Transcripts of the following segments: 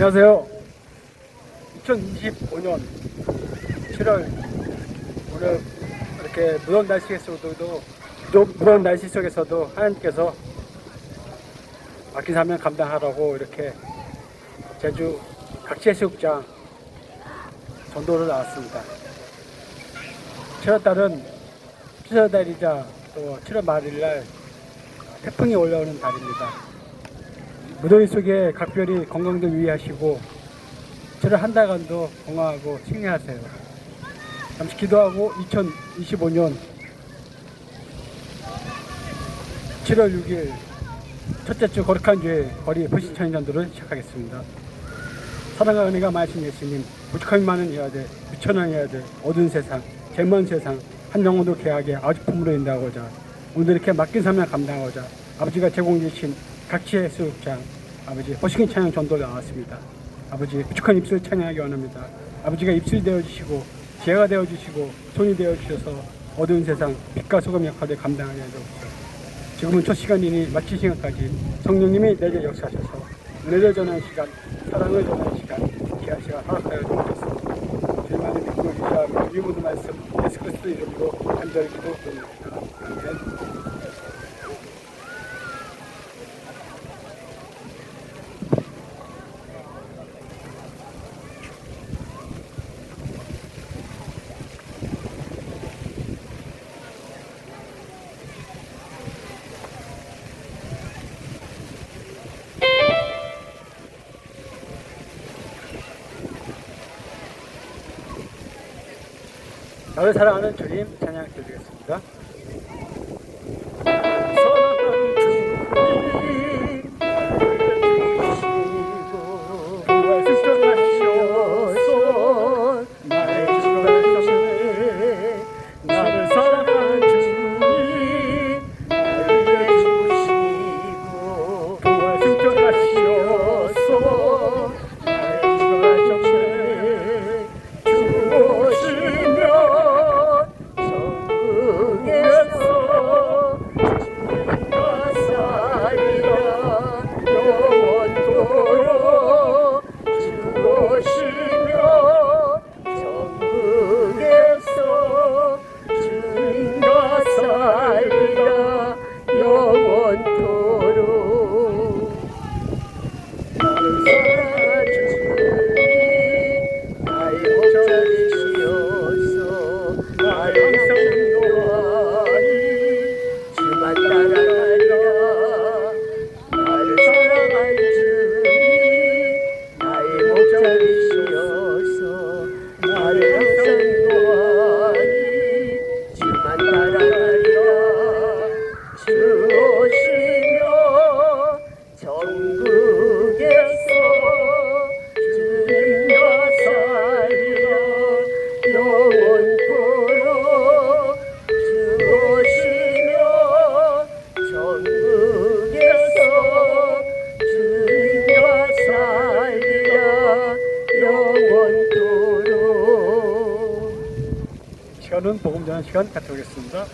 안녕하세요. 2025년 7월 오늘 이렇게 무더운 날씨 속에서도 하나님께서 맡긴 사명 감당하라고 이렇게 제주 각지해수욕장 전도를 나왔습니다. 7월달은 피서달이자 또 7월 말일날 태풍이 올라오는 달입니다. 무더위 속에 각별히 건강도 유의하시고 7월 한 달간도 건강하고 승리하세요. 잠시 기도하고 2025년 7월 6일 첫째 주 거룩한 주일 거리 불신천의 전도를 시작하겠습니다. 사랑과 은혜가 많으신 예수님, 부족함이 많은 이아들, 미천한 이아들, 어두운 세상, 죄먼 세상 한 영혼도 개하게 아주 품으로 인도하고자 오늘 이렇게 맡긴 사명 감당하고자 아버지가 제공해 주신 각지의 수욕장 아버지 버시킨 찬양 전도를 나왔습니다. 아버지 부족한 입술 찬양하기 원합니다. 아버지가 입술이 되어주시고 지혜가 되어주시고 손이 되어주셔서 어두운 세상 빛과 소금 역할을 감당하게 해주옵소서. 지금은 첫 시간이니 마칠 시간까지 성령님이 내게 역사하셔서 은혜를 전하는 시간, 사랑을 전하는 시간, 귀한 시간 허락하여 주옵소서. 주님만을 믿고 의지하며 이 모든 말씀 예수 그리스도 이름으로 간절히 기도드립니다. 아멘. 나를 사랑하는 주님 찬양 드리겠습니다. 사랑하는 주님 나를 주시고 나를 주시고 나를 사랑하는 주님 나를 주시고 나를 승천하시어서 시간은 복음 전하는 시간 갖도록 하겠습니다.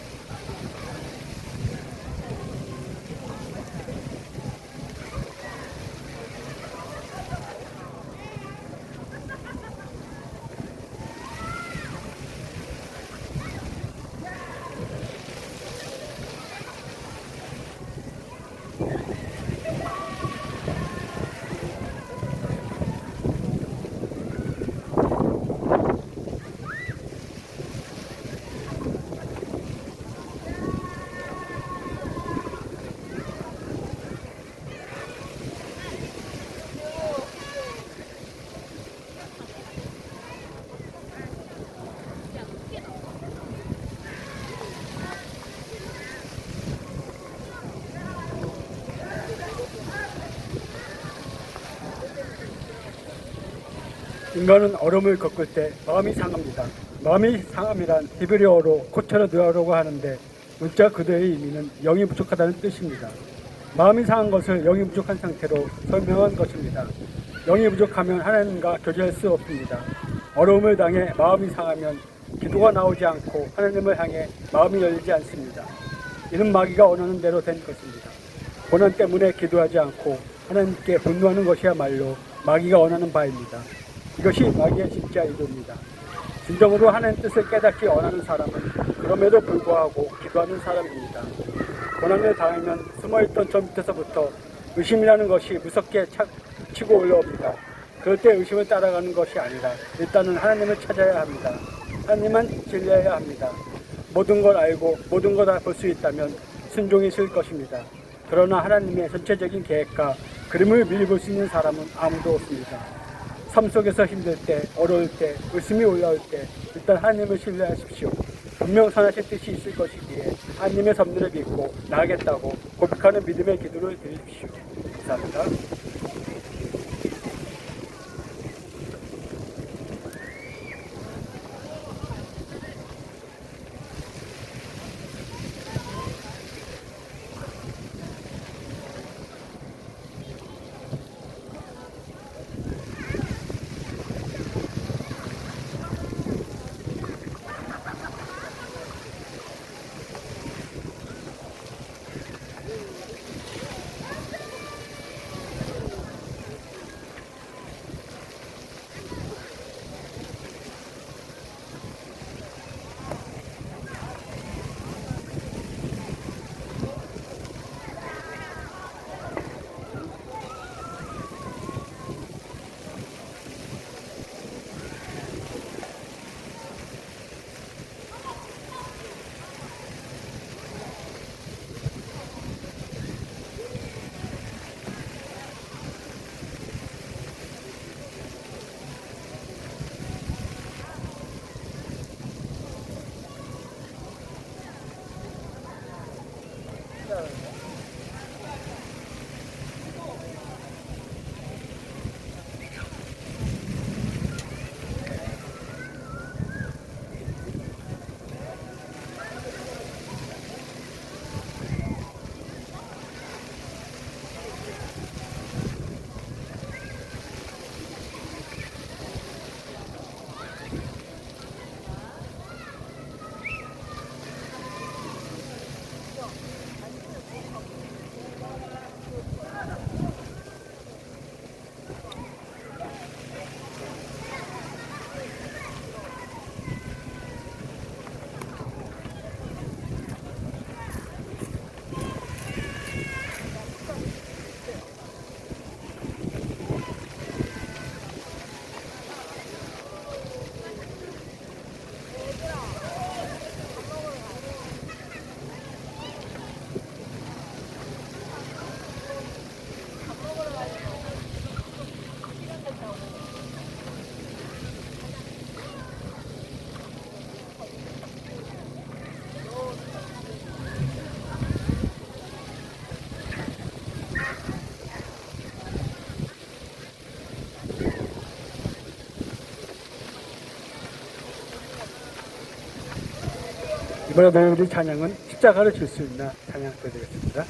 인간은 얼음을 겪을 때 마음이 상합니다. 마음이 상함이란 히브리어로 코체르 느아라고 하는데 문자 그대의 의미는 영이 부족하다는 뜻입니다. 마음이 상한 것을 영이 부족한 상태로 설명한 것입니다. 영이 부족하면 하나님과 교제할 수 없습니다. 어려움을 당해 마음이 상하면 기도가 나오지 않고 하나님을 향해 마음이 열리지 않습니다. 이는 마귀가 원하는 대로 된 것입니다. 고난 때문에 기도하지 않고 하나님께 분노하는 것이야말로 마귀가 원하는 바입니다. 이것이 마귀의 진짜 의도입니다. 진정으로 하나님 뜻을 깨닫기 원하는 사람은 그럼에도 불구하고 기도하는 사람입니다. 고난을 당하면 숨어있던 저 밑에서부터 의심이라는 것이 무섭게 치고 올라옵니다. 그럴 때 의심을 따라가는 것이 아니라 일단은 하나님을 찾아야 합니다. 하나님만 신뢰해야 합니다. 모든 걸 알고 모든 걸 다 볼 수 있다면 순종이 있을 것입니다. 그러나 하나님의 전체적인 계획과 그림을 미리 볼 수 있는 사람은 아무도 없습니다. 삶 속에서 힘들 때, 어려울 때, 의심이 올라올 때 일단 하나님을 신뢰하십시오. 분명 선하신 뜻이 있을 것이기에 하나님의 섭리를 믿고 나아가겠다고 고백하는 믿음의 기도를 드리십시오. 감사합니다. 이번에 우리 찬양은 십자가를 질 수 있나 찬양 드리겠습니다.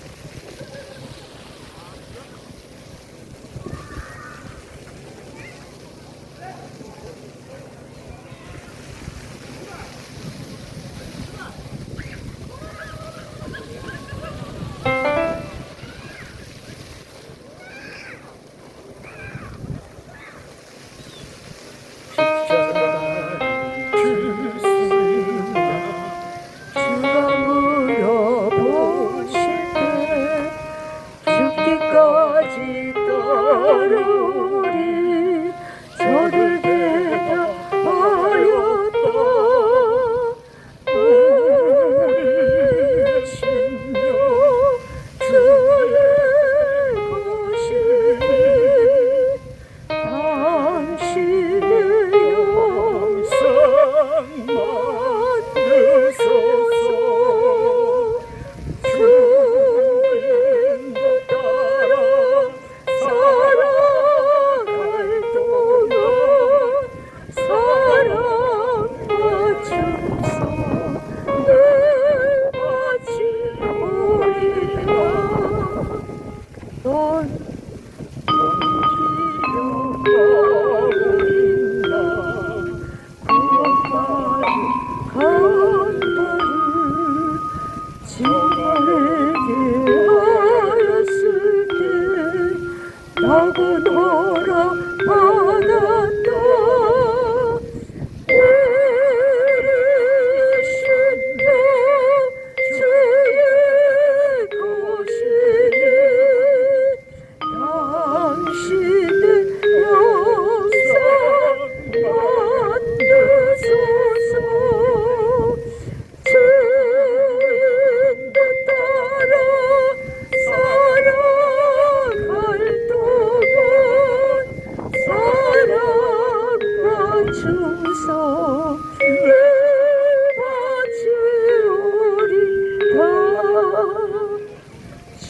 나고 너라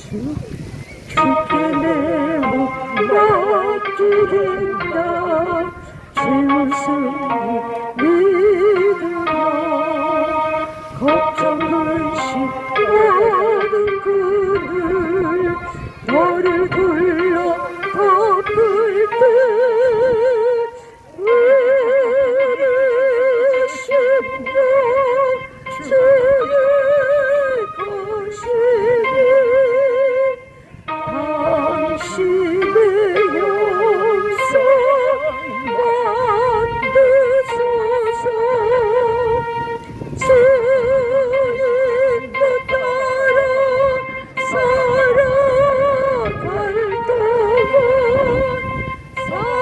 주께 내 몸 맡기겠다. 최우승이 믿으라. 걱정 근심 모든 그늘 너를 둘러 덮을 듯 우리 심령 주의 것이니 당신의 용서 만드소서. 주님을 따라 살아갈 동안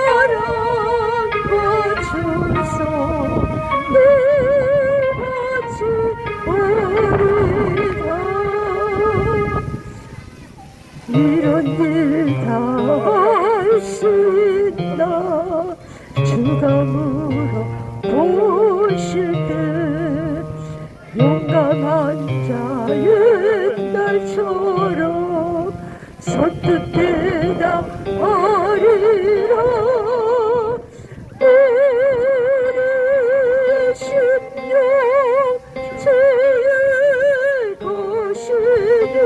사랑과 주소 늘 같이 오리라. 이런 일 다 할 수 있나 주가 물어보실 때 용감한 자 옛날처럼 선뜻 대답하리라. 우리 심령 주의 것이니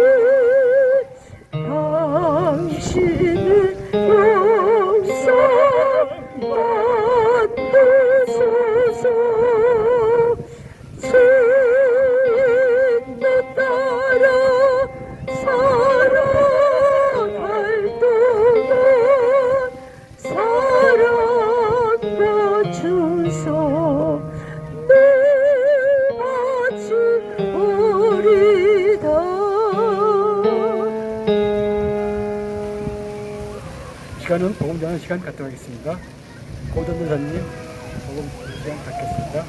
당신의 용서 만드소서. 주님 따라 살아갈 동안 사랑과 주소 늘 같이 오리다. 시간은 복음 전하는 시간 갖도록 하겠습니다. 고전 전사님 복음 시간 갖겠습니다.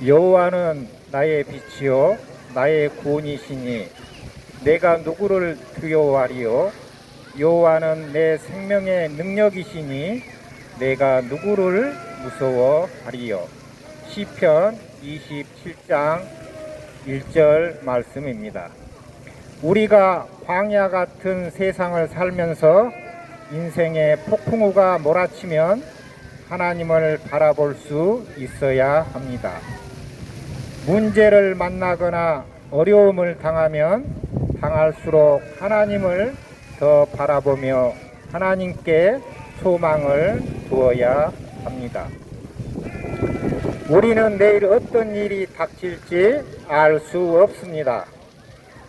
여호와는 나의 빛이요 나의 구원이시니 내가 누구를 두려워하리요. 여호와는 내 생명의 능력이시니 내가 누구를 무서워하리요. 시편 27장 1절 말씀입니다. 우리가 광야 같은 세상을 살면서 인생의 폭풍우가 몰아치면 하나님을 바라볼 수 있어야 합니다. 문제를 만나거나 어려움을 당하면 당할수록 하나님을 더 바라보며 하나님께 소망을 두어야 합니다. 우리는 내일 어떤 일이 닥칠지 알 수 없습니다.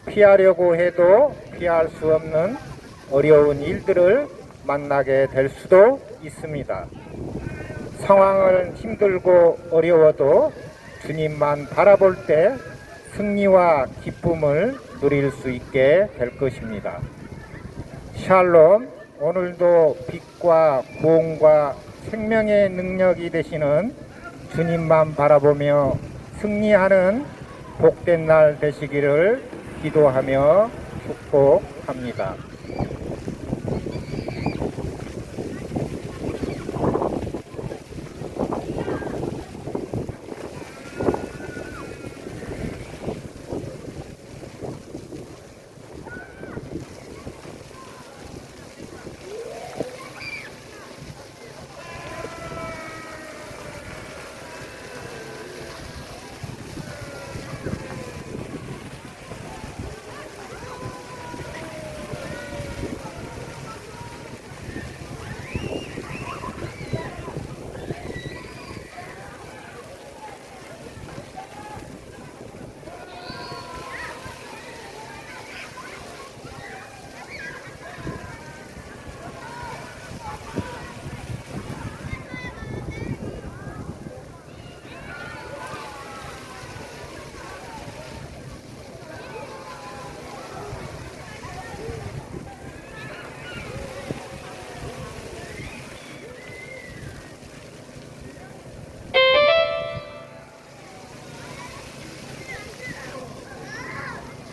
피하려고 해도 피할 수 없는 어려운 일들을 만나게 될 수도 있습니다. 상황을 힘들고 어려워도 주님만 바라볼 때 승리와 기쁨을 누릴 수 있게 될 것입니다. 샬롬, 오늘도 빛과 구원과 생명의 능력이 되시는 주님만 바라보며 승리하는 복된 날 되시기를 기도하며 축복합니다.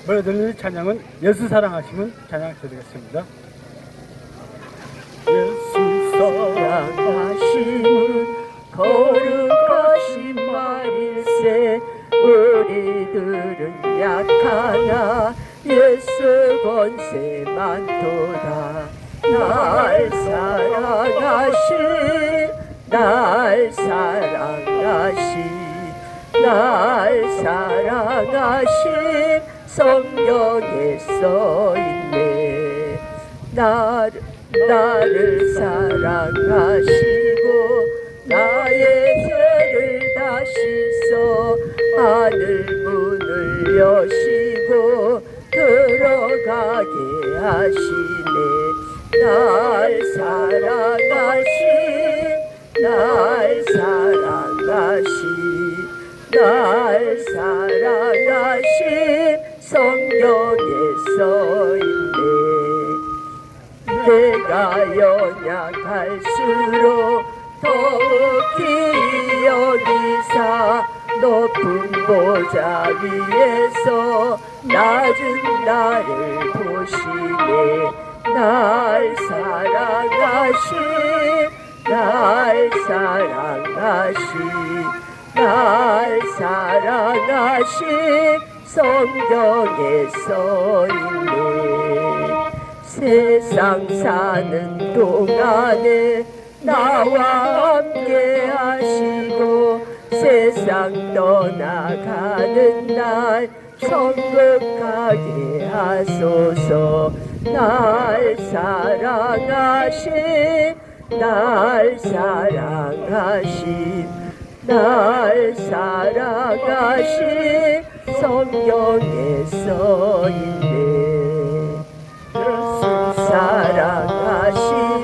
먼저 들리는 찬양은 예수 사랑하시면 찬양 드리겠습니다. 예수 사랑하심은 거룩하신 말일세. 우리들은 약하나 예수 권세 많도다. 날 사랑하신 날 사랑하신 날 사랑하신 성경에 써있네. 나를 사랑하시고 나의 죄를 다 씻어 하늘 문을 여시고 들어가게 하시네. 날 사랑하신 날 사랑하신 날 사랑하신 성경에 써있네. 내가 연약할수록 더욱이 여기사 높은 보좌 위에서 낮은 나를 보시네. 날 사랑하신 날 사랑하신 날 사랑하신 성경에 써있네. 세상 사는 동안에 나와 함께 하시고 세상 떠나가는 날 천국 가게 하소서. 날 사랑하신 날 사랑하신 날 사랑하신 성경에 써있네. 사랑하심은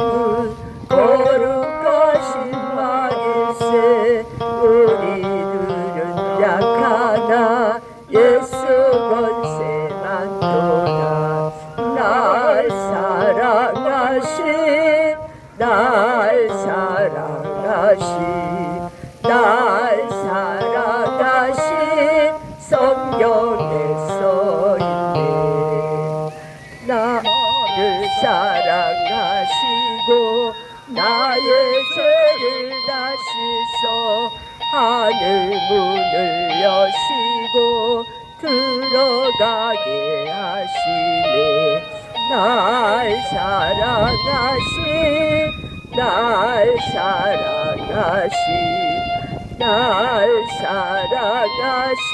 거룩하신 말일세. 우리들은 약하나 예수 권세 많도다. 날 사랑하신 날 사랑하신 날 사랑하신 성경에 써있네. 나를 사랑하시고 나의 죄를 다 씻어 하늘 문을 여시고 들어가게 하시네. 날 사랑하신 날 사랑하신 날 사랑하신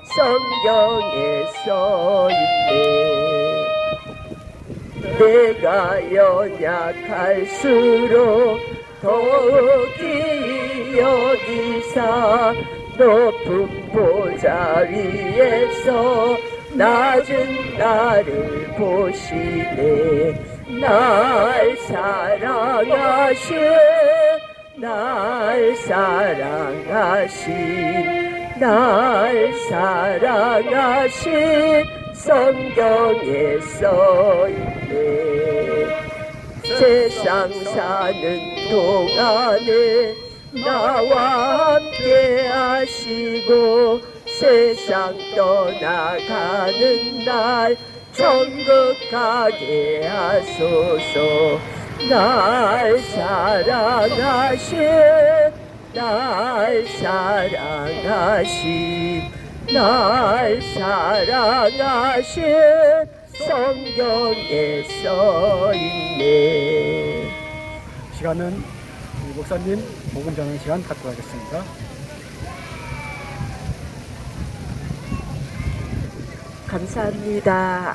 성경에 써있네. 내가 연약할수록 더욱이 여기사 높은 보좌 위에서 낮은 나를 보시네. 날 사랑하신 날 사랑하신 날 사랑하신 성경에 써있네. 세상 사는 동안에 나와 함께 하시고 세상 떠나가는 날 천국 가게 하소서. 날 사랑하신 날 사랑하신 날 사랑하신 성경에 써있네. 시간은 이 목사님 복음 전하는 시간 갖도록 하겠습니다. 감사합니다.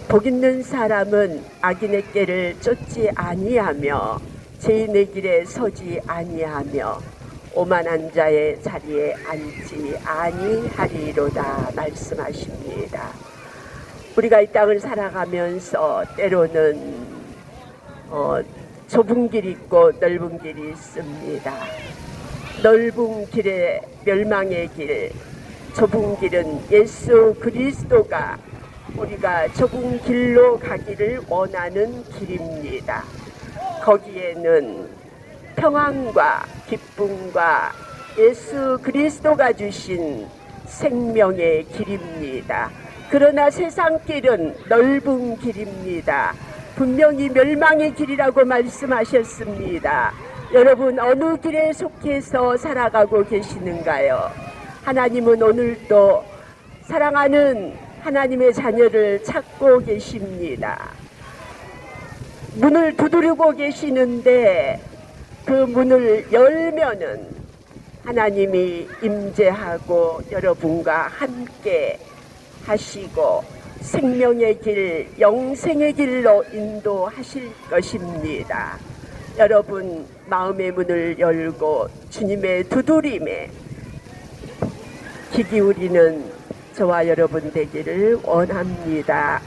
복 있는 사람은 악인의 길을 쫓지 아니하며 죄인의 길에 서지 아니하며 오만한 자의 자리에 앉지 아니하리로다 말씀하십니다. 우리가 이 땅을 살아가면서 때로는 좁은 길이 있고 넓은 길이 있습니다. 넓은 길에 멸망의 길, 좁은 길은 예수 그리스도가 우리가 좁은 길로 가기를 원하는 길입니다. 거기에는 평안과 기쁨과 예수 그리스도가 주신 생명의 길입니다. 그러나 세상 길은 넓은 길입니다. 분명히 멸망의 길이라고 말씀하셨습니다. 여러분 어느 길에 속해서 살아가고 계시는가요? 하나님은 오늘도 사랑하는 하나님의 자녀를 찾고 계십니다. 문을 두드리고 계시는데 그 문을 열면은 하나님이 임재하고 여러분과 함께 하시고 생명의 길, 영생의 길로 인도하실 것입니다. 여러분 마음의 문을 열고 주님의 두드림에 귀 기울이는 저와 여러분 되기를 원합니다.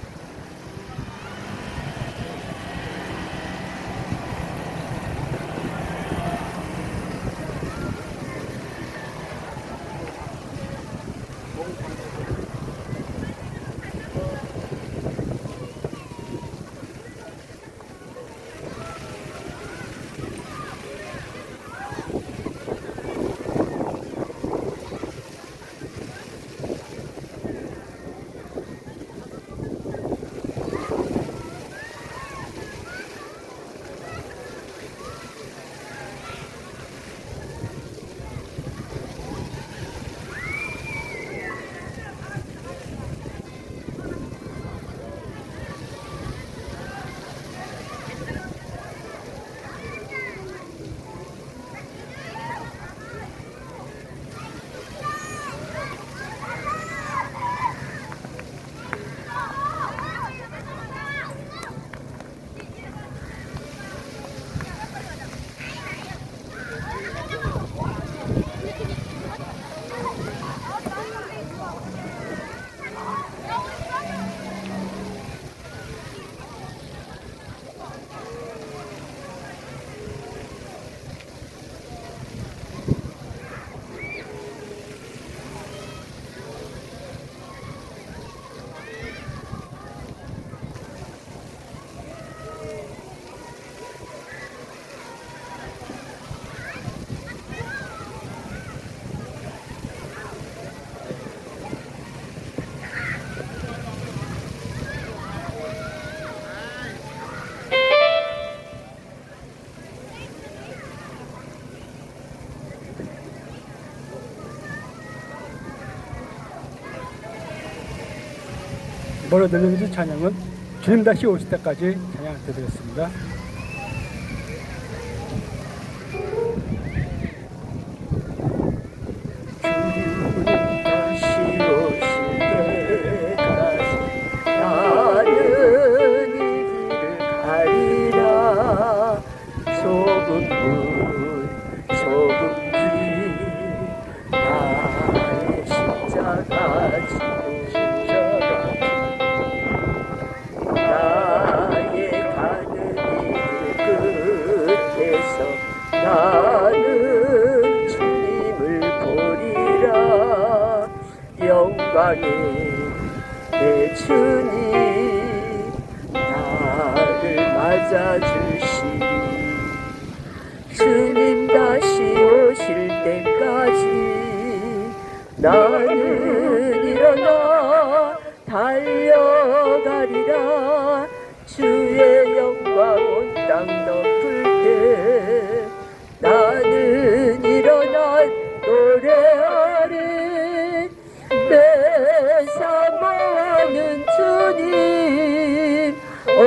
이번에 들려드린 찬양은 주님 다시 오실 때까지 찬양 드리겠습니다. 나는 주님을 보리라. 영광의 내 주님 나를 맞아주시리. 주님 다시 오실 때까지 나는 일어나 달려가리라. 주의 영광 온 땅 덮을 때 나는 일어나 노래하리. 내 사모하는 주님 온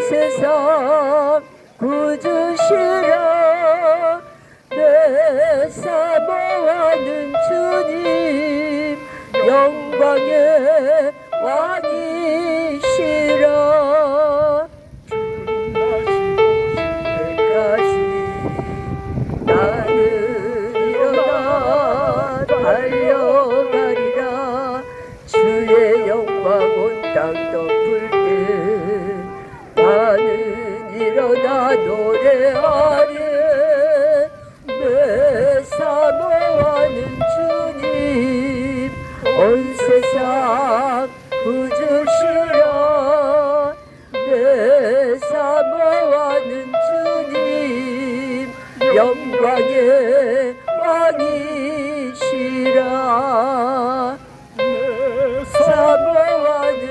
세상 구주시라. 내 사모하는 주님 영광의 왕이시라. 나는 일어나 달려가리라. 주의 영광 온 땅 덮을 때 나는 일어나 노래하리. 내 사모하는 주님 온 세상 구주시라. 내 사모하는 주님 영광의 왕이시라. 내 사모하는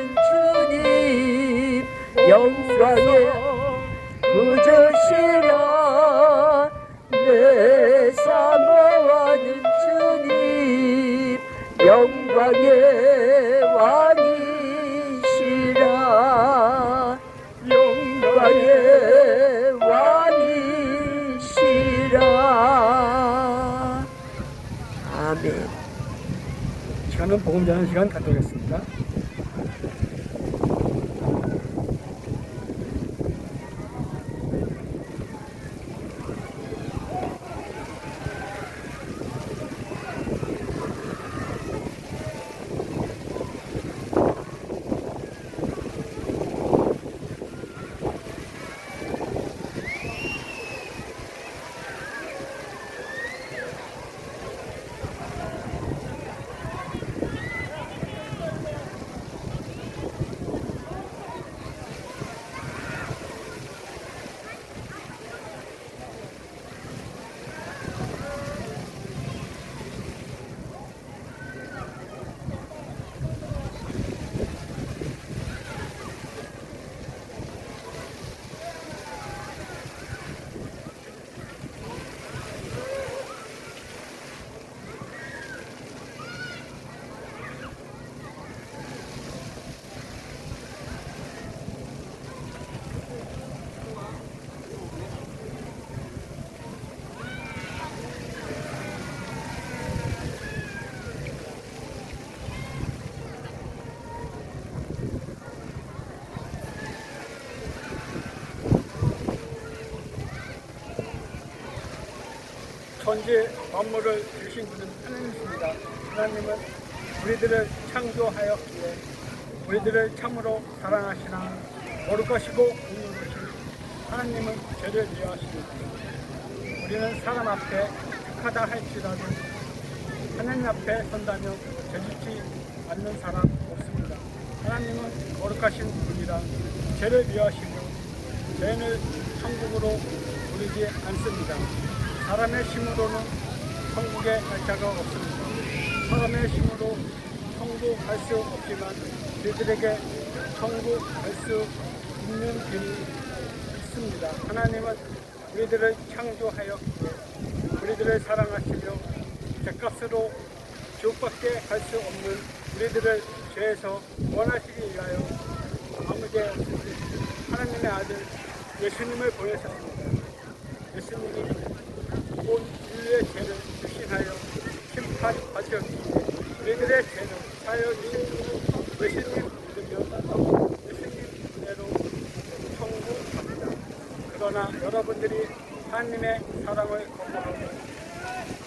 영광의 왕이시라 영광의 왕이시라. 아멘. 시간은 복음 전하는 시간 갖도록겠습니다. 천지 만물을 주신 분은 하나님이십니다. 하나님은 우리들을 창조하였기에 우리들을 참으로 사랑하시나 모를 것이고 공유하신 하나님은 죄를 미워하십니다. 우리는 사람 앞에 착하다 할지라도 하나님 앞에 선다면 죄짓지 않는 사람 없습니다. 하나님은 거룩하신 분이라 죄를 미워하시며 죄인을 천국으로 부르지 않습니다. 사람의 힘으로는 천국에 갈 자가 없습니다. 사람의 힘으로 천국 갈 수 없지만 우리들에게 천국 갈 수 있는 길이 있습니다. 하나님은 우리들을 창조하였기에 우리들을 사랑하시며 죄값으로 지옥밖에 갈 수 없는 우리들을 죄에서 구원하시기 위하여 아무개 없으신 하나님의 아들 예수님을 보내셨습니다. 예수님이 온 인류의 죄를 대신하여 심판하셨기에 우리들의 죄를 사하여 주신 분은 예수님 믿으며 예수님 은혜로 천국 갑니다. 그러나 여러분들이 하나님의 사랑을 거부하고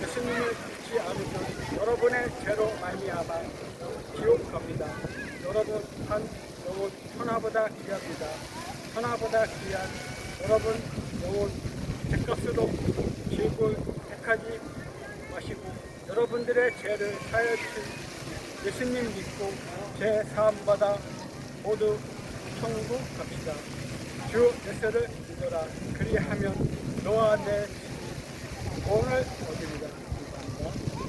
예수님을 믿지 않으면 여러분의 죄로 말미암아 지옥 갑니다. 여러분 한 영혼 천하보다 귀합니다. 천하보다 귀한 여러분 영혼 죄값으로 지옥을 택하지 마시고 여러분들의 죄를 사하여 주신 예수님 믿고 죄 사함받아 모두 천국 갑시다. 주 예수를 믿어라. 그리하면 너와 내 집이 구원을 얻으리라. 감사합니다.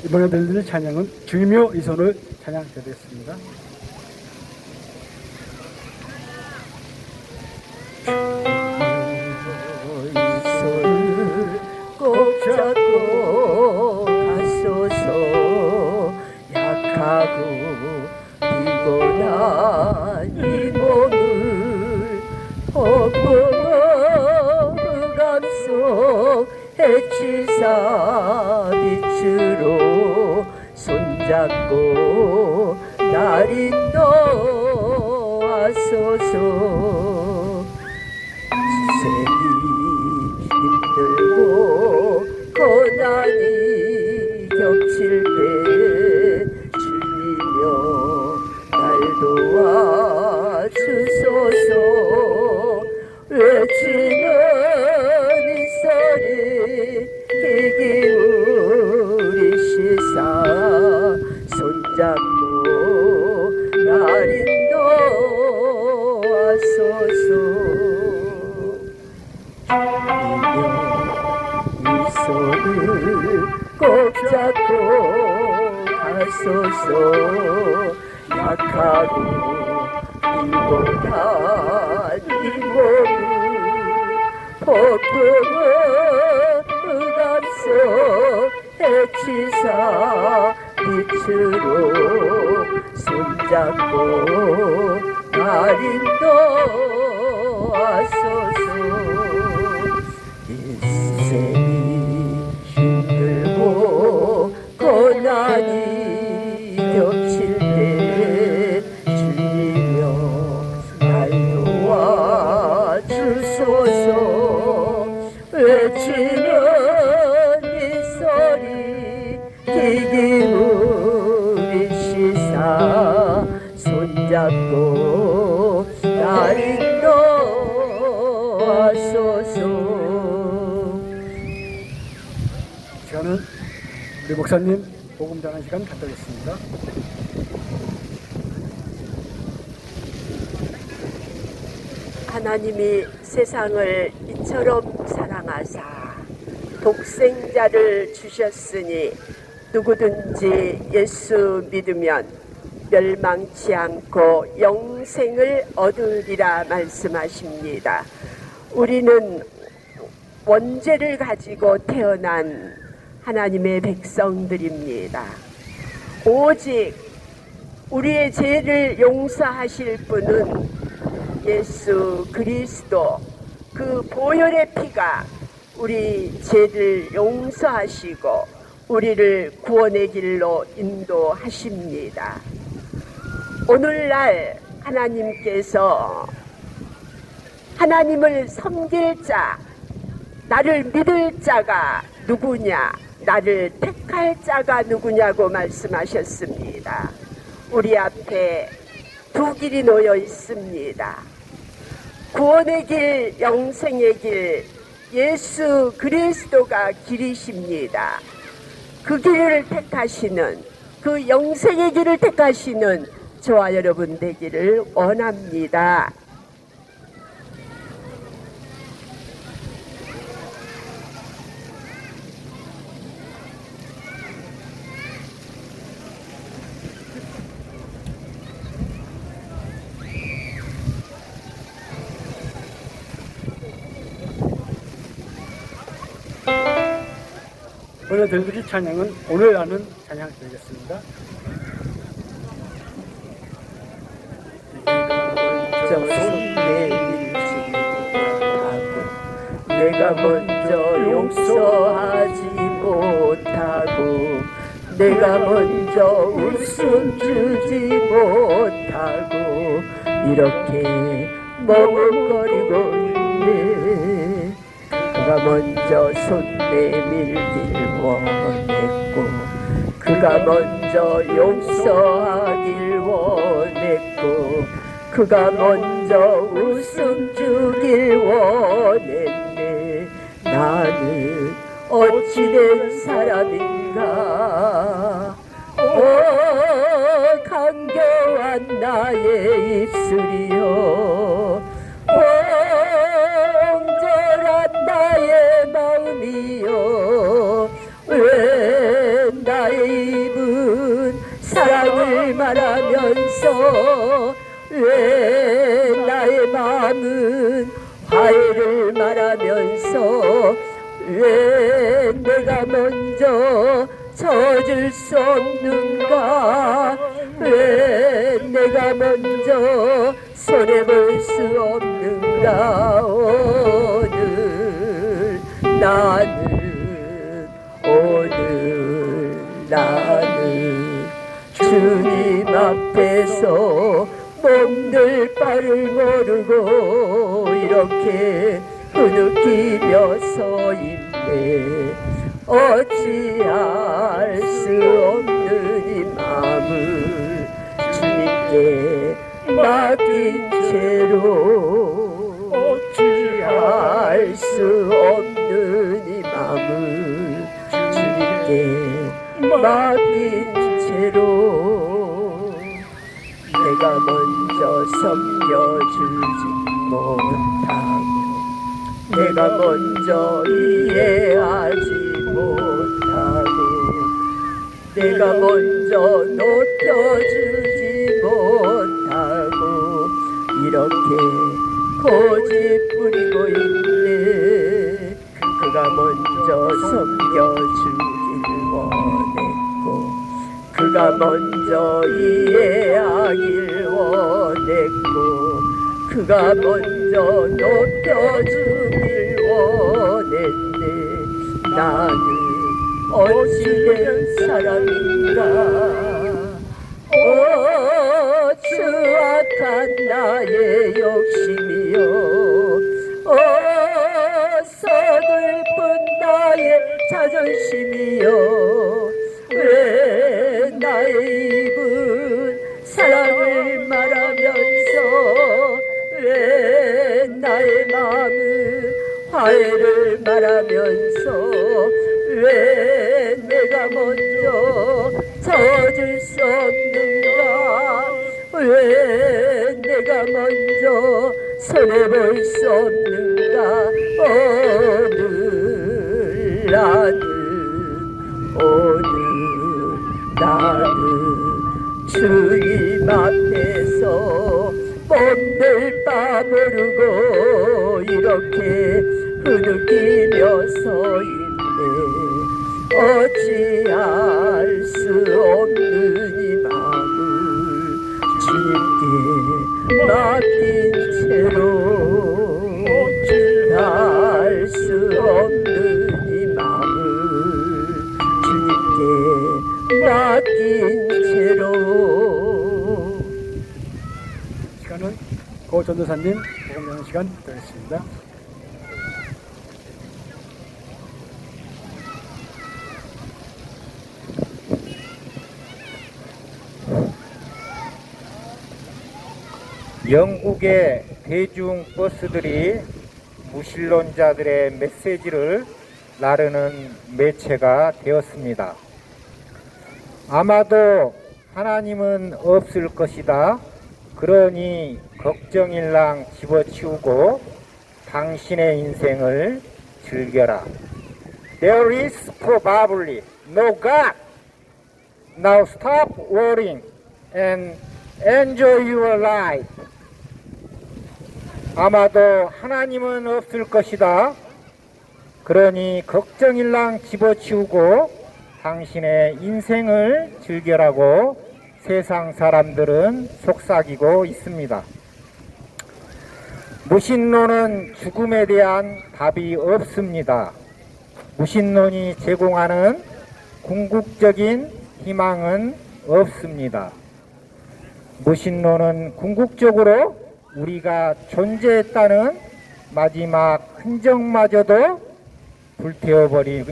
이번에 들려드릴 찬양은 주이며 이손을 찬양드리겠습니다. 손을 꼭 잡고 가소서. 약하고 피곤한 이 몸을 허공어 감속 해치사 빛으로 손잡고 날 인도하소서. 세상이 힘들고 고난이 겹칠 때 주님여 날 도와주소서. 외치는 이 소리 귀 기울이시사 손잡고 날 인도하소서. 이 손을 꼭 잡고 가소서. 약하고 피곤한 이 몸을 폭풍은 감속 해치사 빛으로 손잡고 날 인도하소서. 인생이 힘들고 고난이 겹칠 때 주님여 날 도와주소서. 외치는 이 소리 귀 기울이시사 손잡고 날 인도하소서. 시간은 우리 목사님 복음 전하는 시간 갖도록겠습니다. 하나님이 세상을 이처럼 사랑하사 독생자를 주셨으니 누구든지 예수 믿으면 멸망치 않고 영생을 얻으리라 말씀하십니다. 우리는 원죄를 가지고 태어난 하나님의 백성들입니다. 오직 우리의 죄를 용서하실 분은 예수 그리스도, 그 보혈의 피가 우리 죄를 용서하시고 우리를 구원의 길로 인도하십니다. 오늘날 하나님께서 하나님을 섬길 자, 나를 믿을 자가 누구냐, 나를 택할 자가 누구냐고 말씀하셨습니다. 우리 앞에 두 길이 놓여 있습니다. 구원의 길, 영생의 길, 예수 그리스도가 길이십니다. 그 길을 택하시는, 그 영생의 길을 택하시는 저와 여러분 되기를 원합니다. 오늘 들려드릴 찬양은 오늘 나는 찬양 드리겠습니다. 내가 먼저 용서하지 못하고 내가 먼저 웃음 주지 못하고 이렇게 머뭇거리고 있네. 그가 먼저 손 내밀길 원했고 그가 먼저 용서하길 원했고 그가 먼저 웃음 주길 원했네. 나는 어찌된 사람인가. 오 간교한 나의 입술이여, 온전한 나의 마음이여, 왜 나의 말하면서 왜 나의 마음은 화해를 말하면서 왜 내가 먼저 져줄 수 없는가 왜 내가 먼저 손해볼 수 없는가 오늘 나는 주님 앞에서 몸둘 바를 모르고 이렇게 흐느끼며 서 있네 어찌할 수 없는 이 마음을 주님께 맡긴 채로 어찌할 수 없는 이 마음을 주님께 맡긴 채로 내가 먼저 섬겨주지 못하고 내가 먼저 이해하지 못하고 내가 먼저 높여주지 못하고 이렇게 고집 부리고 있네 그가 먼저 섬겨주길 원했고 그가 먼저 이해하길 원했고 그가 먼저 높여주길 원했네 나는 어찌된 사람인가 추악한 나의 욕심이요 서글픈 나의 자존심이요 왜 나의 입은 사랑을 말하면서 왜 나의 마음은 화해를 말하면서 왜 내가 먼저 져줄 수 없는가 왜 내가 먼저 손해볼 수 없는가 오늘 나는 주님 앞에서 몸둘 바 모르고 이렇게 흐느끼며 서 있네 어찌할 수 없는 이 마음을 주님께 맡긴 채로 어찌할 수 없는 이 마음을 주님께 맡긴 채로 시간은 고 전도사님 복음하는 시간 되겠습니다. 영국의 대중버스들이 무신론자들의 메시지를 나르는 매체가 되었습니다. 아마도 하나님은 없을 것이다. 그러니 걱정일랑 집어치우고 당신의 인생을 즐겨라. There is probably no God. Now stop worrying and enjoy your life. 아마도 하나님은 없을 것이다. 그러니 걱정일랑 집어치우고 당신의 인생을 즐겨라고 세상 사람들은 속삭이고 있습니다. 무신론은 죽음에 대한 답이 없습니다. 무신론이 제공하는 궁극적인 희망은 없습니다. 무신론은 궁극적으로 우리가 존재했다는 마지막 흔적마저도 불태워버린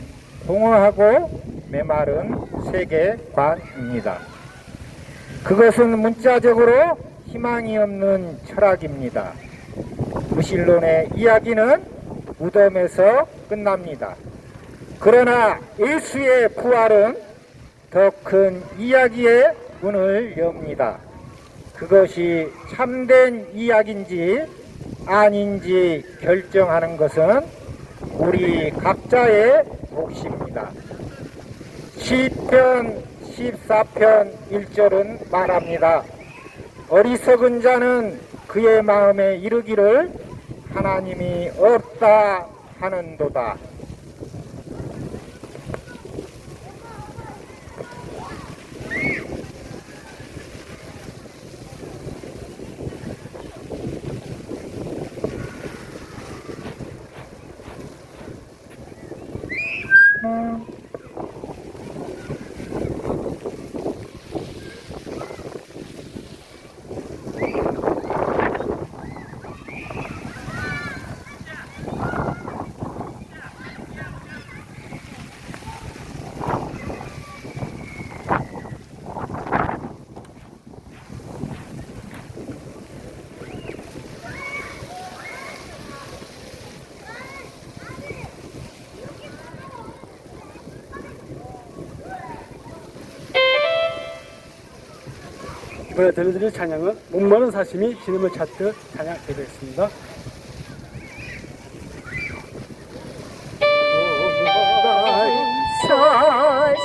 공허하고 메마른 세계관입니다. 그것은 문자적으로 희망이 없는 철학입니다. 무신론의 이야기는 무덤에서 끝납니다. 그러나 예수의 부활은 더 큰 이야기의 문을 엽니다. 그것이 참된 이야기인지 아닌지 결정하는 것은 우리 각자의 몫입니다. 시편 14편 1절은 말합니다. 어리석은 자는 그의 마음에 이르기를 하나님이 없다 하는도다. 이번에 들려드릴 찬양은 목마른 사심이 주님을 찾듯 찬양 드리겠습니다. 사슴이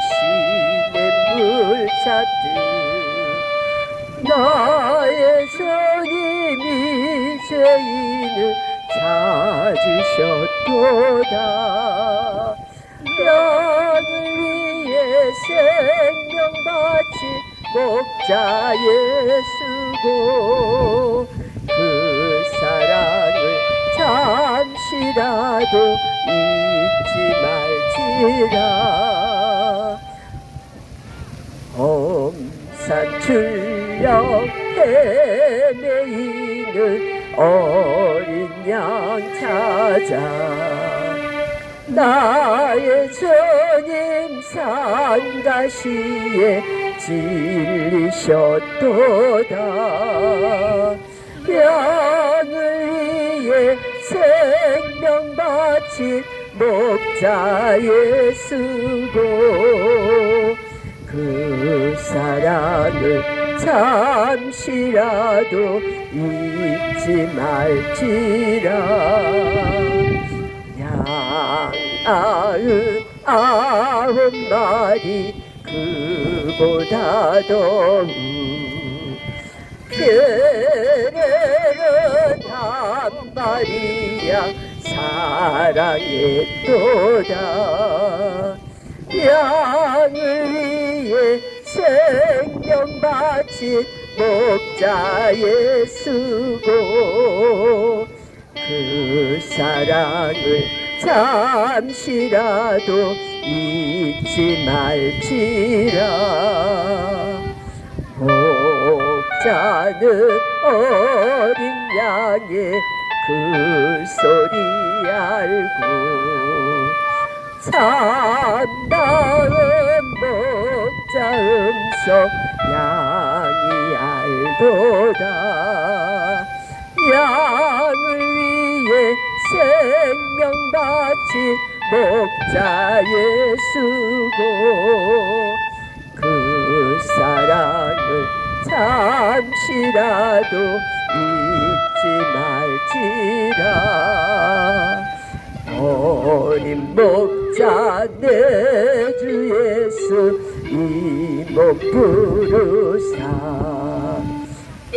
시냇물 찾듯 나의 주님이 죄인을 찾으셨도다. 양을 위해 생명 바친 목자 예수고 그 사랑을 잠시라도 잊지 말지라. 험산 출력 헤매이는 어린 양 찾아 나의 주님 산가시에 진리셨도다. 양을 위해 생명 바친 목자 예수고 그 사랑을 잠시라도 잊지 말지라. 양 99마리 그보다 더욱 그들은 한 마리야 사랑했도다. 양을 위해 생명 바친 목자 예수고 그 사랑을 잠시라도 잊지 말지라. 목자는 어린 양의 그 소리 알고 참다운 목자 음성 양이 알도다. 양을 위해 생명 바친 목자 예수고 그 사랑을 잠시라도 잊지 말지라. 어린 목자 내 주 예수 이 몸 부르사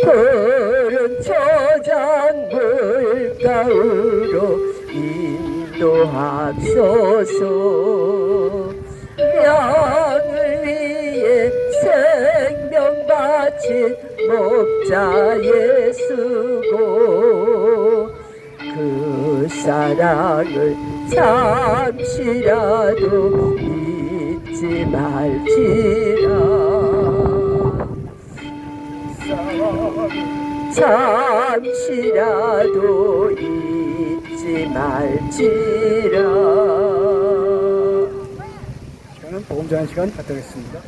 푸른 초장 물가으로 인도하소서. 양을 위해 생명 바친 목자 예수고 그 사랑을 잠시라도 잊지 말지라. 잠시라도 잊지 말지라. 시간은 복음 전하는 시간 갖도록 하겠습니다.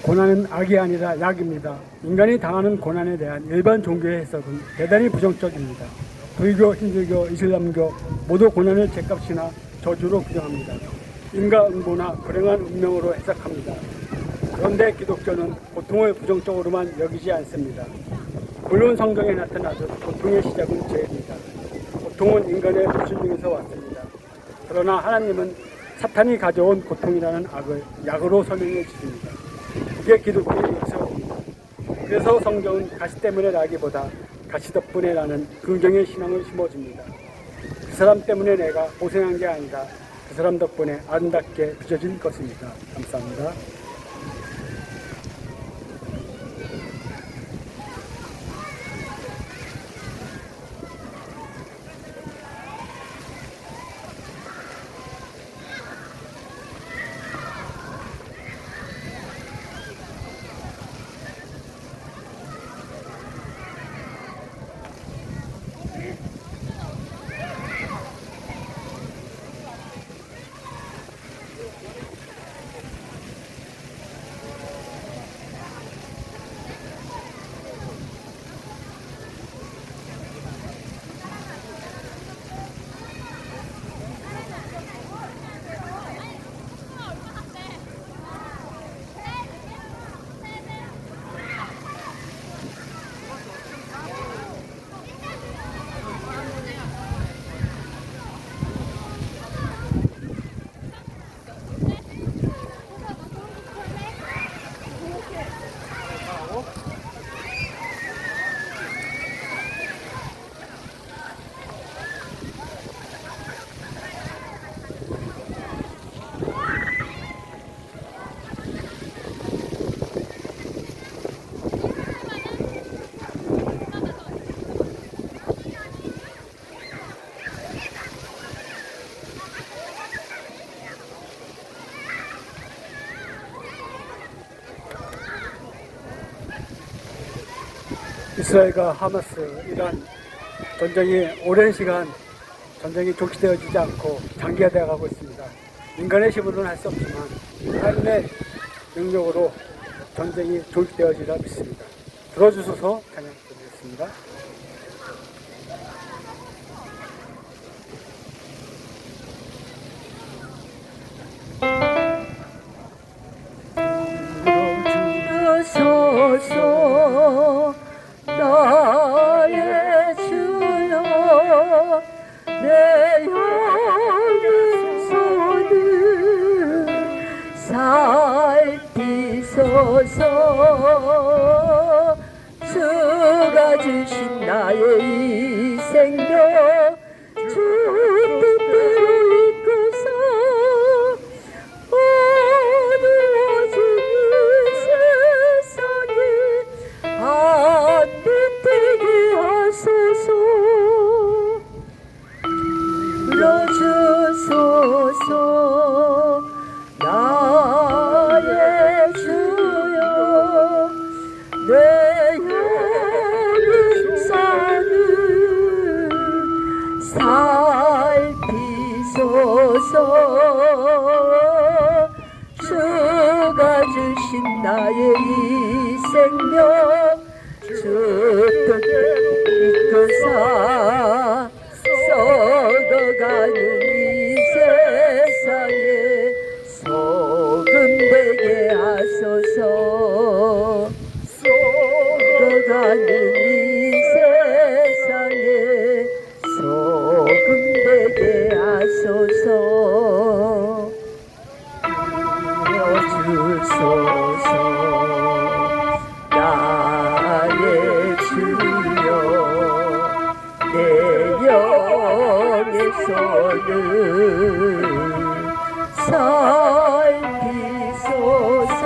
고난은 악이 아니라 약입니다. 인간이 당하는 고난에 대한 일반 종교의 해석은 대단히 부정적입니다. 불교, 힌두교, 이슬람교 모두 고난을 죄값이나 저주로 규정합니다. 인과응보나 불행한 운명으로 해석합니다. 그런데 기독교는 고통을 부정적으로만 여기지 않습니다. 물론 성경에 나타나듯 고통의 시작은 죄입니다. 고통은 인간의 부실 중에서 왔습니다. 그러나 하나님은 사탄이 가져온 고통이라는 악을 약으로 설명해 주십니다. 그게 기독교의 역사입니다. 그래서 성경은 가시 때문에 나기보다 가시 덕분에 나는 긍정의 신앙을 심어줍니다. 그 사람 때문에 내가 고생한 게 아니라 그 사람 덕분에 아름답게 빚어진 것입니다. 감사합니다. 이스라엘과 하마스, 이란 전쟁이 오랜 시간 전쟁이 종식되어지지 않고 장기화되어 가고 있습니다. 인간의 힘으로는 할 수 없지만 하나님의 능력으로 전쟁이 종식되어지리라 믿습니다. 들어주셔서 찬양 드리겠습니다. 들어주소서 나의 주여 내 영혼을 살피소서 주가 주신 나의 이 생명 주 뜻대로 이끌어서 어두워진 세상에 안빛 되게 하소서 들어주소서 나의 주여 내 영은 산을 살피소서 주가 주신 나의 이 생명 주 뜻대로 이끌사 썩어가는 이 세상에 소금 되게 하소서 썩어가는 이 세상에 소금 되게 하소서 주소서 나의 주여 내 영의 손을 살피소서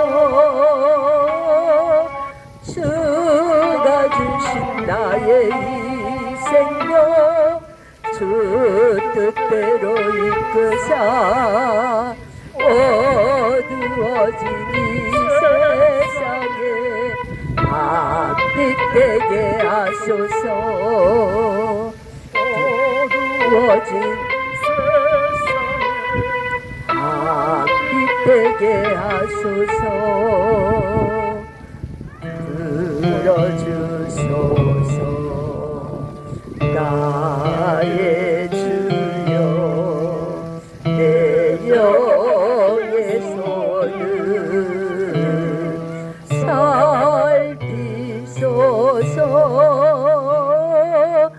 주가 주신 나의 이 생명 주 뜻대로 이끌사 어두워진 이 세상에 밤빛 되게 하소서 어두워진 세상에 밤빛 되게 하소서 주소서. 나의 주여 내 영의 손을 살피소서.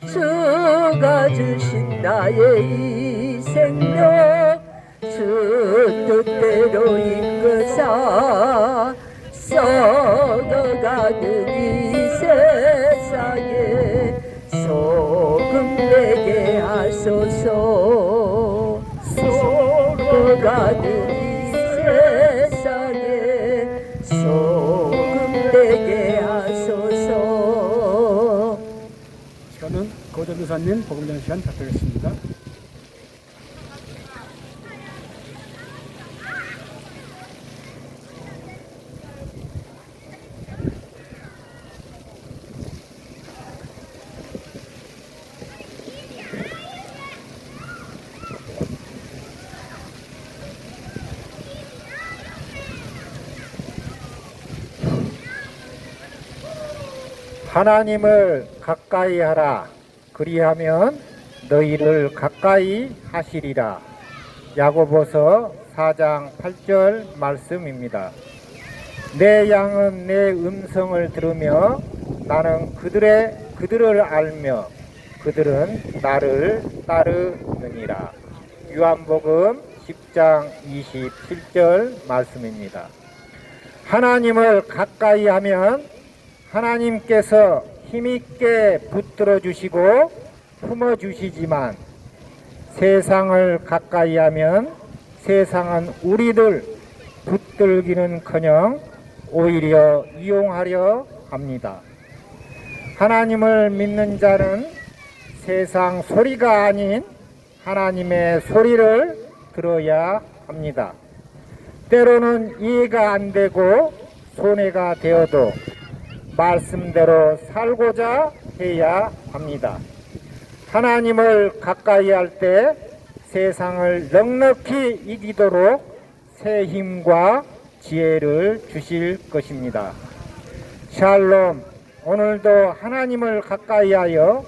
주가 주신 나의 이 생명 주 뜻대로 이끄사 썩어가는 이 세상에 소금 되게 하소서. 썩어가는 이 세상에 소금 되게 하소서. 시간은 고전도사님 복음전 시간 갖도록겠습니다. 하나님을 가까이 하라. 그리하면 너희를 가까이 하시리라. 야고보서 4장 8절 말씀입니다. 내 양은 내 음성을 들으며 나는 그들을 알며 그들은 나를 따르느니라. 요한복음 10장 27절 말씀입니다. 하나님을 가까이 하면 하나님께서 힘있게 붙들어 주시고 품어 주시지만 세상을 가까이 하면 세상은 우리를 붙들기는커녕 오히려 이용하려 합니다. 하나님을 믿는 자는 세상 소리가 아닌 하나님의 소리를 들어야 합니다. 때로는 이해가 안 되고 손해가 되어도 말씀대로 살고자 해야 합니다. 하나님을 가까이 할 때 세상을 넉넉히 이기도록 새 힘과 지혜를 주실 것입니다. 샬롬. 오늘도 하나님을 가까이 하여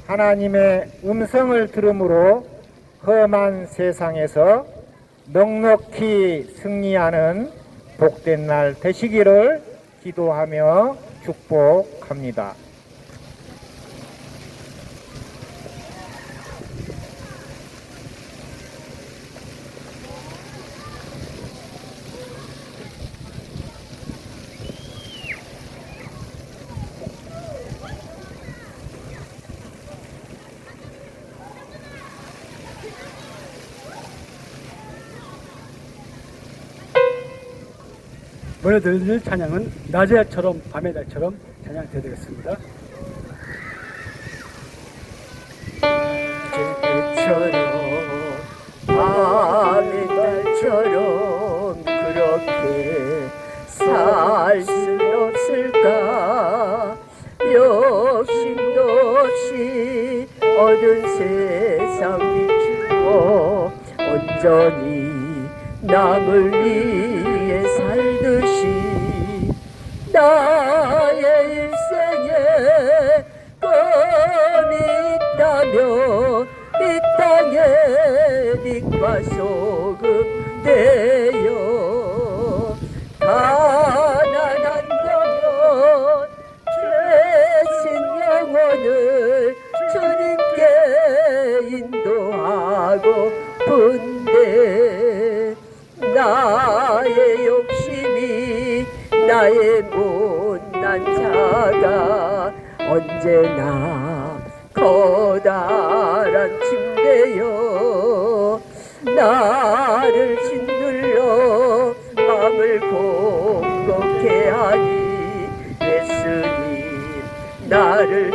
하나님의 음성을 들음으로 험한 세상에서 넉넉히 승리하는 복된 날 되시기를 기도하며 축복합니다. 오늘 들을 찬양은 낮의 달처럼 밤의 달처럼 찬양되겠습니다. 달처럼 밤의 달처럼 그렇게 살 수 없을까. 욕심도 없이 얻은 세상 비추어 온전히 남을 위해 살듯이 나의 일생에 꿈이 있다면 이 땅에 빛과 소금 되어 가난한다면 죄진 영혼을 주님께 인도하고 분대 나의 욕심이 나의 못난 자가 언제나 커다란 침대여 나를 짓눌러 마음을 공격해 하니 예수님 나를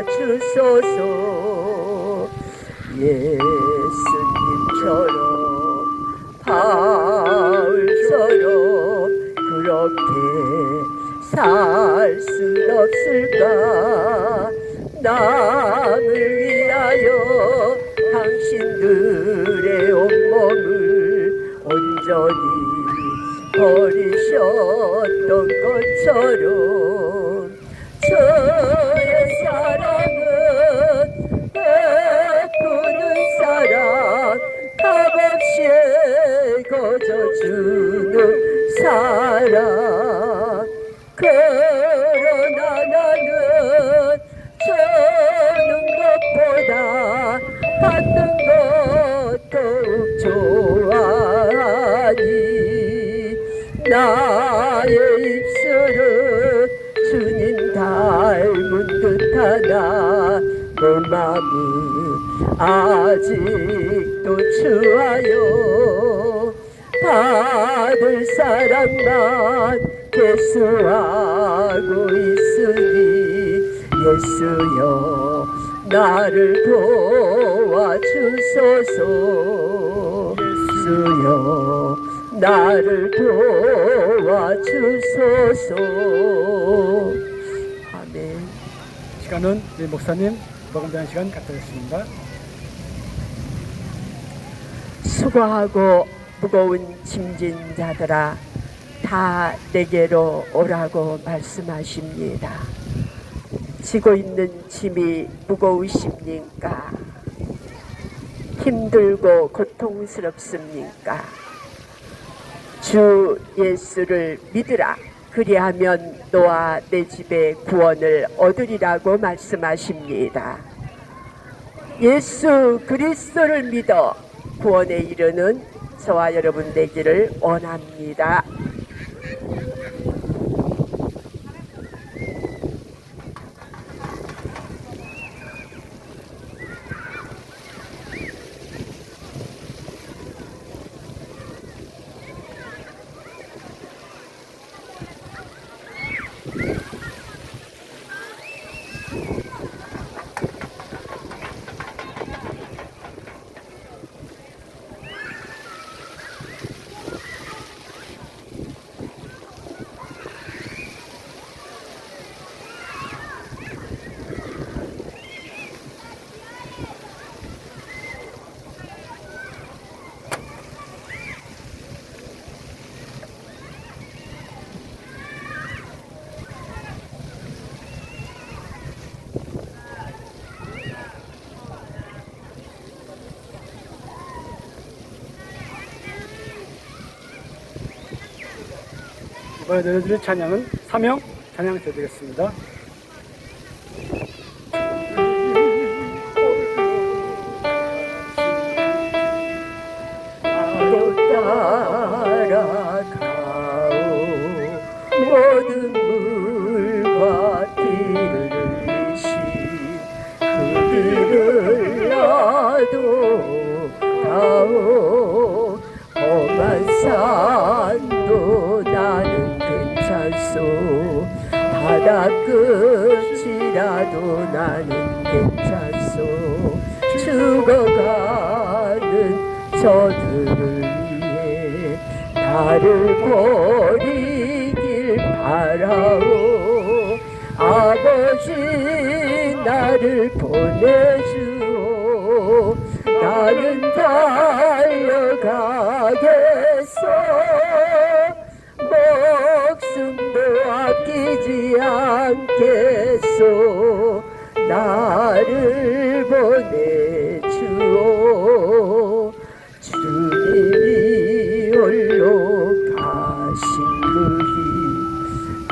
도와주소서. 예수님처럼 바울처럼 그렇게 살 순 없을까. 남을 위하여 당신들의 온몸을 온전히 버리셨던 것처럼 저의 사랑은 베푸는 사랑 값없이 거저주는 사랑 그러나 나는 저는 것보다 받는 것 더욱 좋아하니 나의 입술은 주님 닮은 듯하나 내 맘은 아직도 추하여 받을 사랑만 계수하고 있으니 예수여 나를 도와주소서 예수여 나를 도와주소서. 아멘. 시간은 우리 목사님 먹음자는 시간 갖도록습니다. 수고하고 무거운 짐진 자들아 다 내게로 오라고 말씀하십니다. 지고 있는 짐이 무거우십니까? 힘들고 고통스럽습니까? 주 예수를 믿으라. 그리하면 너와 내 집에 구원을 얻으리라고 말씀하십니다. 예수 그리스도를 믿어 구원에 이르는 저와 여러분 되기를 원합니다. 이번에 내려드릴 찬양은 사명 찬양 드리겠습니다. 나로 따라가오 모든 물과 피를 흘리신 그 길을 나도 가오 험한 산도 나는 괜찮소 바다 끝이라도 나는 괜찮소 죽어가는 저들을 위해 나를 버리길 바라오 아버지 나를 보내주오 나는 달려가겠소 목숨도 아끼지 않겠소 나를 보내주오 주님이 홀로 가신 그 길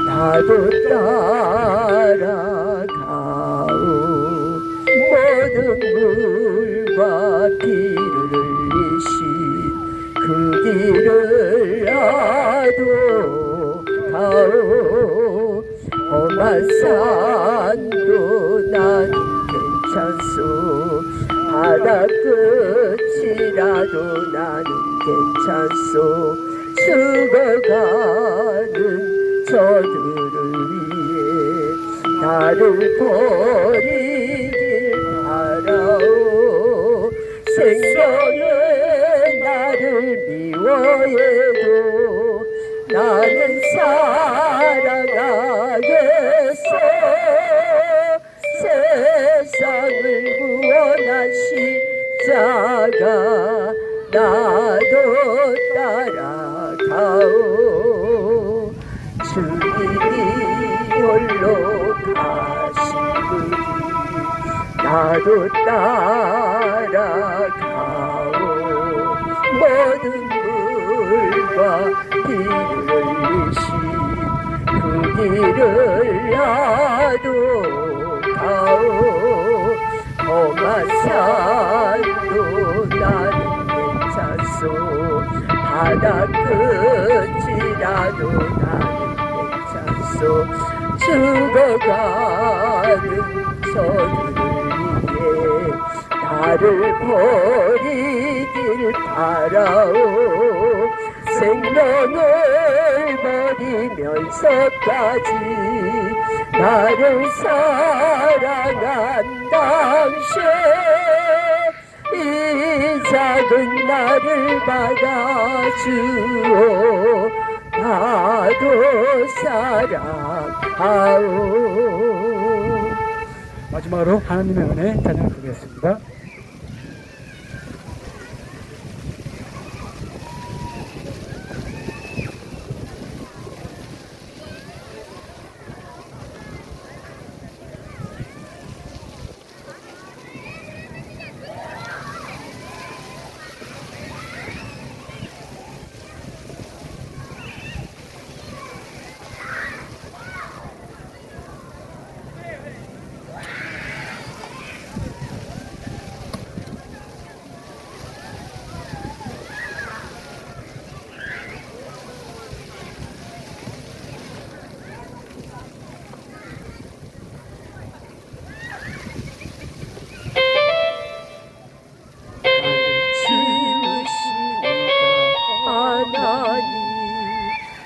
나도 따라가오 모든 물과 피를 흘리신 그 길을 나도 가오 험한 산도 나는 괜찮소 바다 끝이라도 나는 괜찮소 죽어가는 저들을 위해 나를 버리길 바라오 생명의 나를 미워해도 나는 사랑하겠어 세상을 구원한 십자가 나도 따라가오 주님이 홀로 가시니 나도 따라가오. 모든 물과 비를 흘리신 그 길을 나도 가오. 험한 산도 나는 괜찮소. 바다 끝이라도 나는 괜찮소. 죽어가는 저들을 위해 나를 버리길 바라오. 생명을 버리면서까지 나를 사랑한 당신 이 작은 나를 받아주오. 나도 사랑하오. 마지막으로 하나님의 은혜 찬양 드리겠습니다.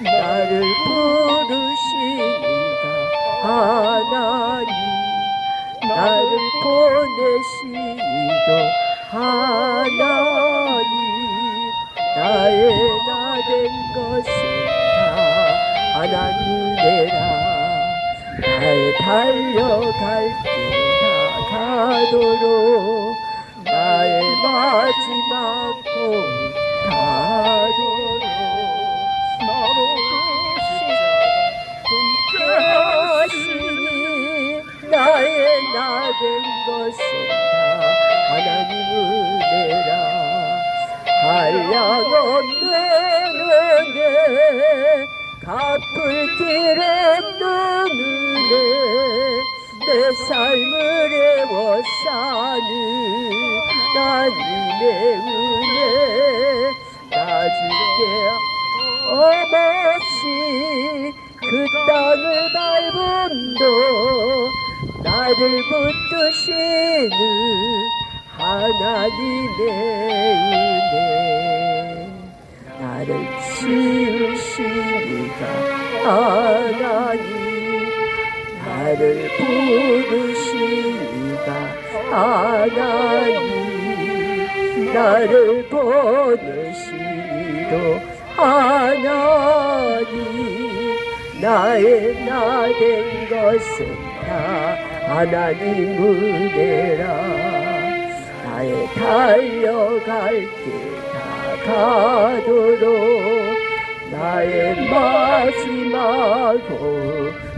나를 부르시니가 하나님 나를 보내시니도 하나님 나의 나된 것은 다 하나님이라. 나의 달려갈 길 다가도록 나의 마지막 봄 가도록 하시니 나의 나된 것은 다 하나님 은혜라. 한량없는 은혜 갚을 길 없는 은혜 내 삶을 애워싸는 하나님의 은혜 나주께 어머시 그 땅을 밟음도 나를 붙드시는 하나님의 은혜 나를 지으시니가 하나님 나를 부르시니가 하나님 나를 보내시니도 하나님 나의 나된 것은 다 하나님 은혜라. 나의 달려갈 길 다가도록 나의 마지막 봄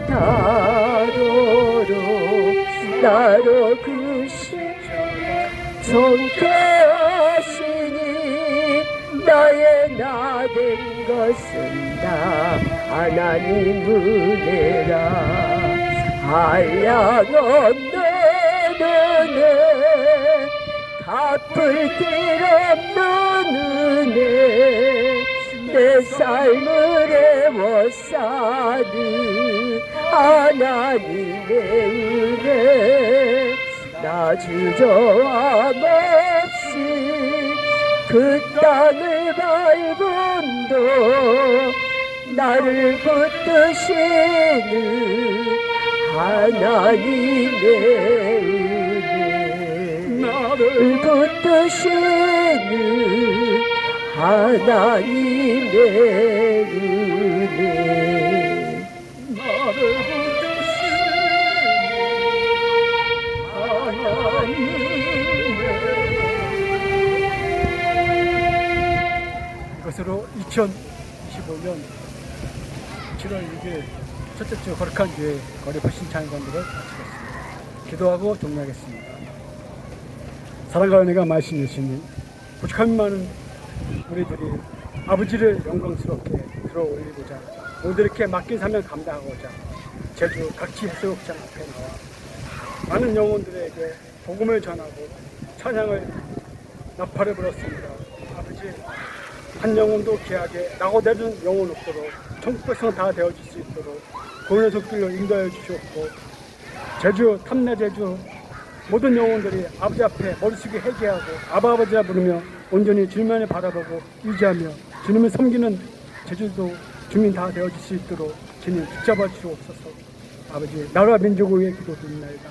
다도록 나로 그 손가시니 나의 나된 것은 다 하나님 은혜라. 한량없는 은혜 갚을 길 없는 은혜 내 삶을 애워싸는 하나님의 은혜 나 주저함 없이 그 땅을 밟음도 나를 붙드시는 하나님의 은혜 나를 붙드시는 하나님의 은혜 나를 붙드시는 하나님의 이것으로 2025년 7월 6일 첫째 주 거룩한 교회 거리 불신찬양단들을 마치겠습니다. 기도하고 종료하겠습니다. 사랑과 은혜가 많으신 예수님, 부족함이 많은 우리들이 아버지를 영광스럽게 들어올리고자 모두에게 맡긴 사명 감당하고자 제주 각지 해수욕장 앞에 나와 많은 영혼들에게 복음을 전하고 찬양을 나팔을 불었습니다. 아버지, 한 영혼도 귀하게 낙오되는 영혼 없도록 천국 백성 다 되어질 수 있도록 고난의 속길로 인도해 주시옵고, 제주 탐내 제주 모든 영혼들이 아버지 앞에 머리 숙이 회개하고 아버지라 부르며 온전히 주님만을 바라보고 의지하며 주님을 섬기는 제주도 주민 다 되어질 수 있도록 주님 붙잡아 주시옵소서. 아버지, 나라 민족을 위해 기도드립니다.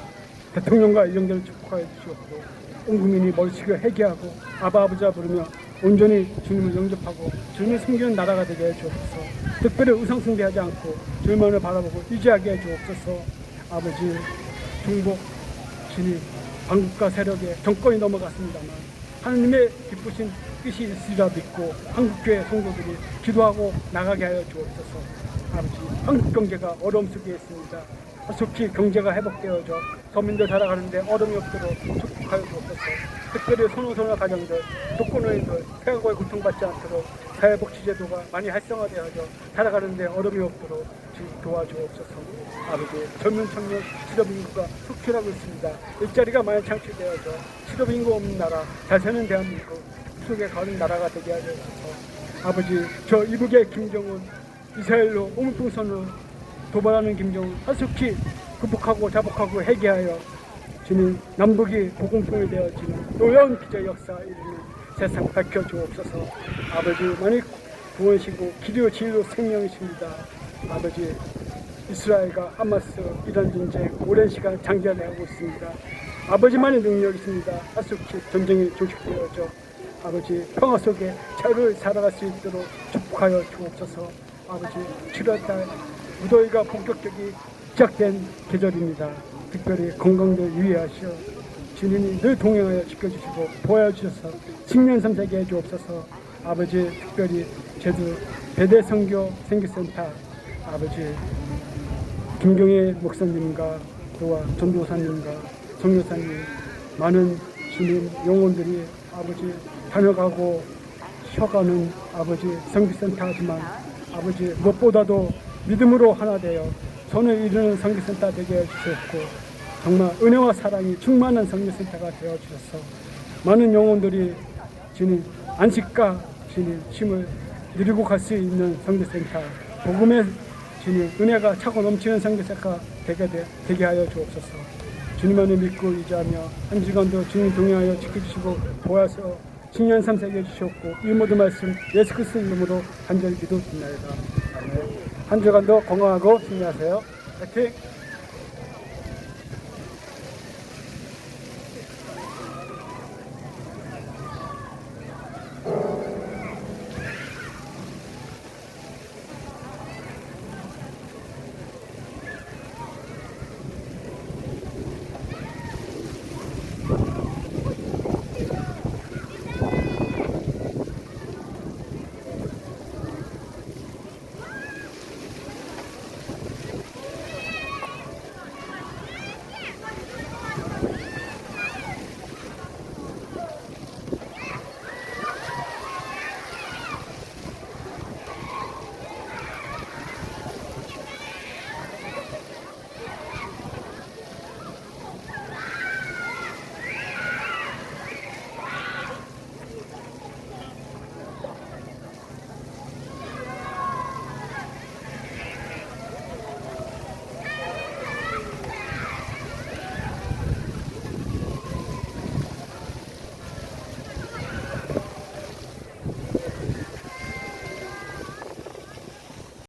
대통령과 일령들을 축복하여 주시옵고, 온 국민이 머리 숙여 회개하고 아버지라 부르며 온전히 주님을 영접하고 주님을 섬기는 나라가 되게 해 주옵소서. 특별히 의상숭배하지 않고 주님만을 바라보고 의지하게 해 주옵소서. 아버지, 중복 진이 반국가 세력의 정권이 넘어갔습니다만 하나님의 기쁘신 뜻이 있으리라 믿고 한국교회 성도들이 기도하고 나가게 하여 주옵소서. 아버지, 한국 경제가 어려움 속에 있습니다. 속히 경제가 회복되어져 서민들 살아가는데 어려움이 없도록 축복하여 주옵소서. 특별히 소노소노 가정들, 독거노인들, 생활고에 고통받지 않도록 사회복지제도가 많이 활성화되어져 살아가는데 어려움이 없도록 도와주옵소서. 아버지, 젊은 청년 실업인구가 흑출하고 있습니다. 일자리가 많이 창출되어져 실업인구 없는 나라, 잘 사는 대한민국 속에 가는 나라가 되게 하여 주옵소서. 아버지, 저 이북의 김정은, 이스라엘로 오물풍선으로 도발하는 김정은 하숙히 극복하고 자복하고 회개하여 주님, 남북이 보공통이 되어지는 놀라운 기적 역사 이루는 세상 밝혀주옵소서. 아버지, 만일 구원이시고 기도 진리로 생명이십니다. 아버지, 이스라엘과 하마스 이란 전쟁 오랜 시간 장기화되고 있습니다. 아버지만의 능력이 있습니다. 하숙히 전쟁이 종식되어져 아버지, 평화 속에 자유를 살아갈 수 있도록 축복하여 주옵소서. 아버지, 7월달 무더위가 본격적이 시작된 계절입니다. 특별히 건강도 유의하시어 주님이 늘 동행하여 지켜주시고 보호해주셔서 신년삼 되게 해주옵소서. 아버지, 특별히 제주 배대선교 선교센터 아버지 김경애 목사님과 또한 전도사님과 성교사님, 많은 주님 영혼들이 아버지 다녀가고 쉬어가는 아버지 선교센터지만 아버지, 무엇보다도 믿음으로 하나 되어 손을 이루는 선교센터 되게 해주셨고, 정말 은혜와 사랑이 충만한 선교센터가 되어주셔서 많은 영혼들이 주님 안식과 주님 쉼을 누리고 갈 수 있는 선교센터, 복음의 주님 은혜가 차고 넘치는 선교센터가 되게 하여 주옵소서. 주님만을 믿고 의지하며 한 주간도 주님 동행하여 지켜주시고 보아서 신년 3세게 해주셨고, 이 모든 말씀 예수 그리스도 이름으로 간절히 기도드립니다. 아멘. 한 주간도 건강하고 승리하세요. 화이팅!